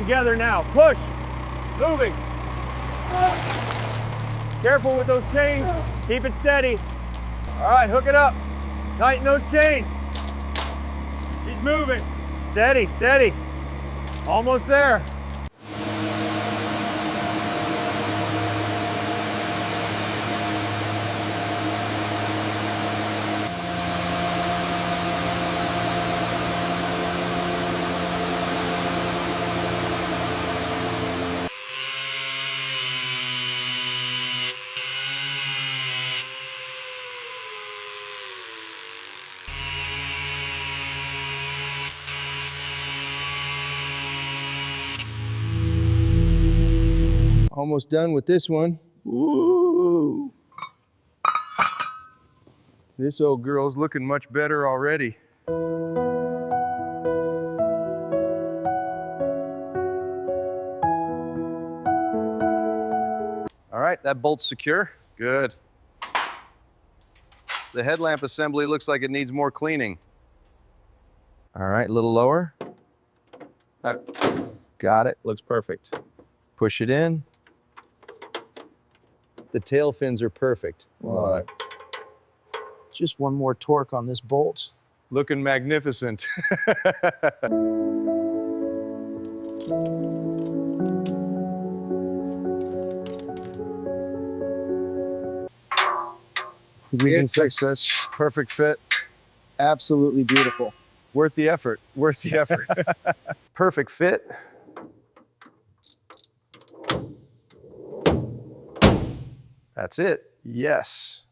together now. Push, moving. Careful with those chains. Keep it steady. All right, hook it up. Tighten those chains. He's moving. Steady, steady. Almost there. Almost done with this one. Ooh. This old girl's looking much better already. All right, that bolt's secure. Good. The headlamp assembly looks like it needs more cleaning. All right, a little lower. Got it, looks perfect. Push it in. The tail fins are perfect. All right. Just one more torque on this bolt. Looking magnificent. Success, perfect fit. Absolutely beautiful. Worth the effort, worth the effort. Perfect fit. That's it, yes.